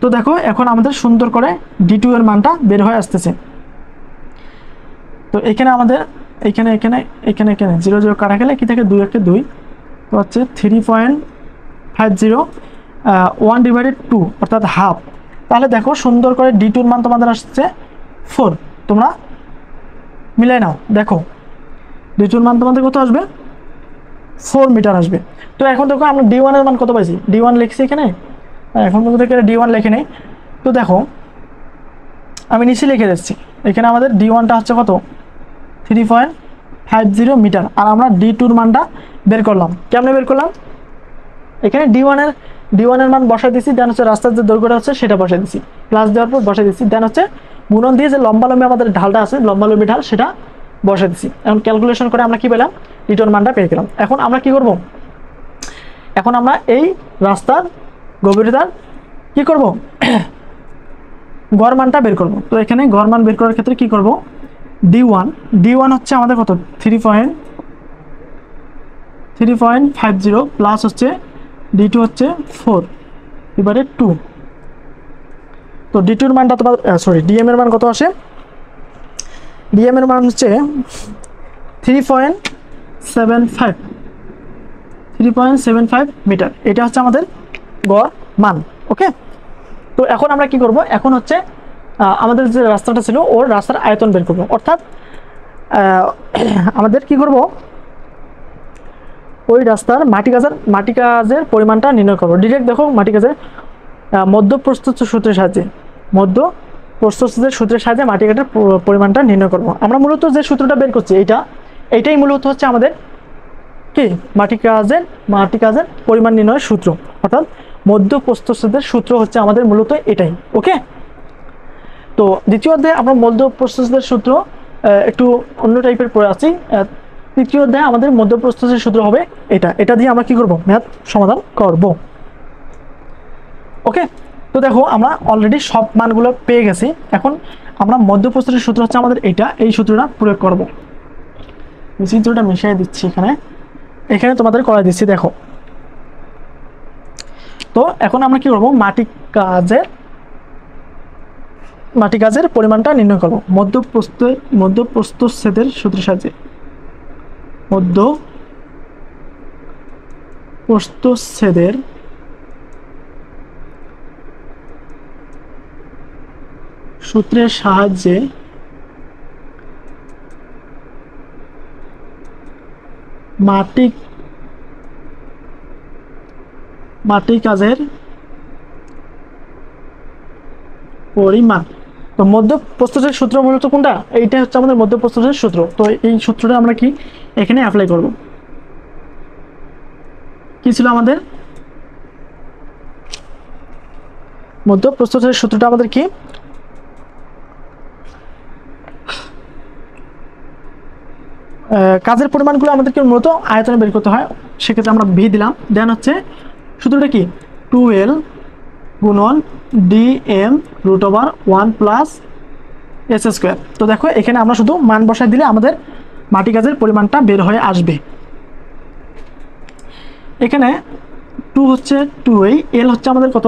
[SPEAKER 1] তো দেখো এখন আমাদের সুন্দর করে D2 এর মানটা বের হয়ে আসতেছে। তো এখানে আমাদের এখানে 0 কাটা গেলে কি থাকে, 2 1 2, তো হচ্ছে 3.50 1/2 অর্থাৎ হাফ। তাহলে দেখো সুন্দর করে D2 এর মান তোমাদের আসছে 4। তোমরা মিলাই নাও, দেখো D2 এর মান তোমাদের কত আসবে 4 মিটার আসবে। তো এখন দেখো আমরা D1 এর মান কত পাইছি, D1 লিখছি এখানে, এখন পর্যন্ত D1 লিখে নেই। তো দেখো আমি নিচে লিখে দিচ্ছি, এখানে আমাদের D1টা হচ্ছে কত 3.50 মিটার, আর আমরা D2 এর মানটা বের করলাম। কেমনে বের করলাম, এখানে D1 এর মান বসাই দিছি, দেন হচ্ছে রাস্তার যে দৈর্ঘ্যটা হচ্ছে সেটা বসাই দিছি, প্লাস দেওয়ার পর বসাই দিছি, দেন হচ্ছে গুণন দিয়ে যে লম্বালম্বি আমাদের ঢালটা আছে, লম্বালম্বি ঢাল সেটা বসাই দিছি। এখন ক্যালকুলেশন করে আমরা কি পেলাম, D2 এর মানটা পেয়ে গেলাম। এখন আমরা কি করব, এখন আমরা এই রাস্তার গভীরতার কি করব গড় মানটা বের করব। তো এখানে গড় মান বের করার ক্ষেত্রে কি করব, D1 হচ্ছে আমাদের কত 3.50 প্লাস হচ্ছে D2 হচ্ছে 4/2। তো D2 এর মানটা তোমার DM এর মান কত আসে, DM এর মান হচ্ছে 3.75 মিটার, এটা হচ্ছে আমাদের গড় মান। ওকে, তো এখন আমরা কি করব, এখন হচ্ছে আমাদের যে রাস্তাটা ছিল ওর রাস্তার আয়তন বের করব, অর্থাৎ আমাদের কি করব, ওই রাস্তার মাটি কাজের পরিমাণটা নির্ণয় করব। ডিরেক্ট দেখো মাটি কাজের মধ্যপ্রস্থ সূত্রের সাহায্যে মাটি কাটার পরিমাণটা নির্ণয় করব। আমরা মূলত যে সূত্রটা বের করছি এইটাই মূলত হচ্ছে আমাদের কি মাটি কাজের পরিমাণ নির্ণয়ের সূত্র, অর্থাৎ মধ্যপ্রস্থের সূত্র হচ্ছে আমাদের মূলত এটাই। ওকে, তো দ্বিতীয় অধ্যায়ে আমরা মধ্যপ্রস্থের সূত্র একটু অন্য টাইপের পড়ে আছি। তৃতীয় অধ্যায়ে আমাদের মধ্যপ্রস্থের সূত্র হবে এটা দিয়ে আমরা কি করব, ম্যাথ সমাধান করব। ওকে, তো দেখো আমরা অলরেডি সব মানগুলো পেয়ে গেছি। এখন আমরা মধ্যপ্রস্থের সূত্র হচ্ছে আমাদের এই সূত্রটা প্রয়োগ করব। সূত্রটা মিশিয়ে দিচ্ছি এখানে তোমাদের করাই দিচ্ছি। দেখো, তো এখন আমরা কি করব, মাটি কাজের পরিমাণটা নির্ণয় করব মধ্যপ্রস্থচ্ছেদের সূত্রের সাহায্যে। মধ্যপ্রস্থচ্ছেদের সূত্রের সাহায্যে মাটি কাজের পরিমাণ। তো মধ্যপ্রস্থের সূত্র মূলত কোনটা, এইটা হচ্ছে আমাদের মধ্যপ্রস্থের সূত্র। তো এই সূত্রটা আমরা কি এখানে অ্যাপ্লাই করব। কি ছিল আমাদের মধ্যপ্রস্থের সূত্রটা, আমাদের কি কাজের পরিমাণগুলো আমাদেরকে মূলত আয়তনে বের করতে হয়, সেক্ষেত্রে আমরা ভি দিলাম। দেন হচ্ছে সূত্রটা কি 2L গুণন DM√1 প্লাস S²। তো দেখো এখানে আমরা শুধু মান বসায় দিলে আমাদের মাটি কাজের পরিমাণটা বের হয়ে আসবে। এখানে 2 হচ্ছে 2, L হচ্ছে আমাদের কত,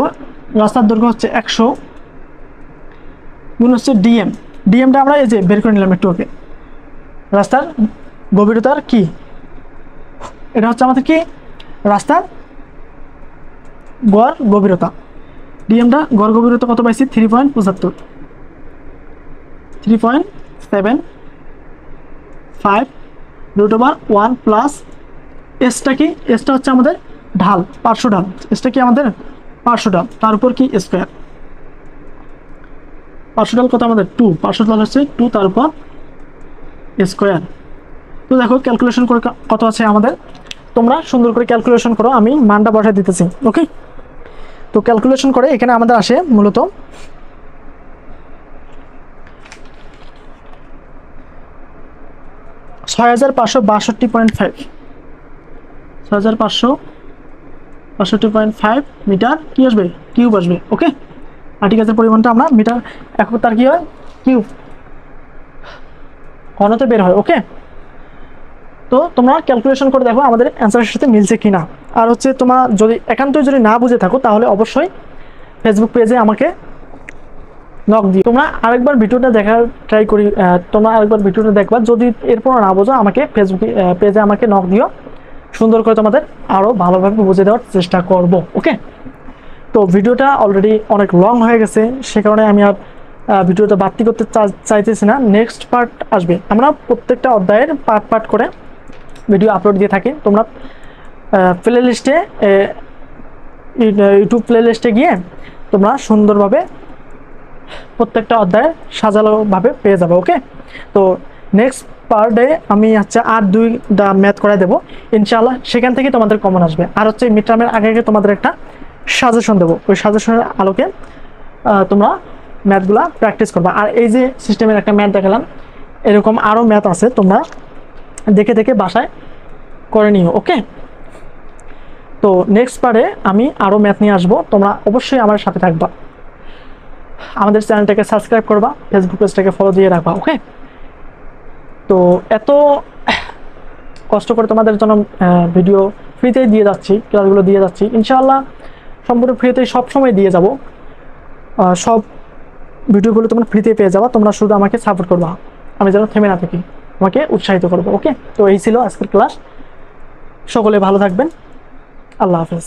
[SPEAKER 1] রাস্তার দৈর্ঘ্য হচ্ছে 100 গুণ হচ্ছে ডিএমটা আমরা এই যে বের করে নিলাম একটু। ওকে, রাস্তার গভীরতার কি, এটা হচ্ছে আমাদের কি রাস্তার গড় গভীরতা। ডিএমটা গড় গভীরতা কত পাইছি 3.75/1 প্লাস এসটা কি, এসটা হচ্ছে আমাদের ঢাল, পার্শ্ব ঢাল, এসটা কি আমাদের পার্শ্ব ঢাল, তার উপর কি স্কোয়ার। পার্শ্ব ঢাল কত আমাদের 2, পার্শ্ব ঢাল হচ্ছে 2 তার উপর স্কোয়ার। তো দেখো ক্যালকুলেশন করে কত আছে আমাদের, তোমরা সুন্দর করে ক্যালকুলেশন করো, আমি মানটা বসায় দিতেছি। ওকে, তো ক্যালকুলেশন করে এখানে আমাদের আসে মূলত 6562.5 6562.5 মিটার কি আসবে, কিউব আসবে। ওকে, মাটি কাজের পরিমাণটা আমরা মিটার একক তার কি হয় কিউব ঘনতে বের হয়। ওকে, তো তোমরা ক্যালকুলেশন করে দেখো আমাদের অ্যান্সারের সাথে মিলছে কিনা। আর হচ্ছে তোমরা যদি একান্তই যদি না বুঝে থাকো তাহলে অবশ্যই ফেসবুক পেজে আমাকে নক দিও। তোমরা আরেকবার ভিডিওটা দেখার ট্রাই করি, তোমরা আরেকবার ভিডিওটা দেখবা, যদি এরপর না বোঝো আমাকে ফেসবুক পেজে আমাকে নক দিও, সুন্দর করে তোমাদের আরও ভালোভাবে বুঝে দেওয়ার চেষ্টা করব। ওকে, তো ভিডিওটা অলরেডি অনেক লং হয়ে গেছে, সে কারণে আমি আর ভিডিওটা বাড়তি করতে চাইতেছি না। নেক্সট পার্ট আসবে, আমরা প্রত্যেকটা অধ্যায়ের পার্ট করে ভিডিও আপলোড দিয়ে থাকি, তোমরা প্লে লিস্টে ইউটিউব প্লে লিস্টে গিয়ে তোমরা সুন্দরভাবে প্রত্যেকটা অধ্যায় সাজালোভাবে পেয়ে যাবে। ওকে, তো নেক্সট পার্টে আমি হচ্ছে আর 2টা ম্যাথ করে দেবো ইনশাআল্লাহ, সেখান থেকে তোমাদের কমন আসবে। আর হচ্ছে মিড টার্মের আগে আগে তোমাদের একটা সাজেশন দেবো, ওই সাজেশনের আলোকে তোমরা ম্যাথগুলা প্র্যাকটিস করবা। আর এই যে সিস্টেমের একটা ম্যাথ দেখালাম, এরকম আরও ম্যাথ আছে, তোমরা দেখে দেখে বাসায় করে নিও। ওকে, তো নেক্সট পার্টে আমি আরও ম্যাথ নিয়ে আসবো, তোমরা অবশ্যই আমার সাথে থাকবা, আমাদের চ্যানেলটাকে সাবস্ক্রাইব করবা, ফেসবুক পেজটাকে ফলো দিয়ে রাখবা। ওকে, তো এত কষ্ট করে তোমাদের জন্য ভিডিও ফ্রিতেই দিয়ে যাচ্ছি, ক্লাসগুলো দিয়ে যাচ্ছি ইনশাআল্লাহ, সম্পূর্ণ ফ্রিতেই সবসময় দিয়ে যাব। সব ভিডিওগুলো তোমরা ফ্রিতে পেয়ে যাবা, তোমরা শুধু আমাকে সাপোর্ট করবা, আমি যেন থেমে না থাকি, আমাকে উৎসাহিত করবো। ওকে, তো এই ছিল আজকের ক্লাস, সকলে ভালো থাকবেন, আল্লাহ হাফেজ।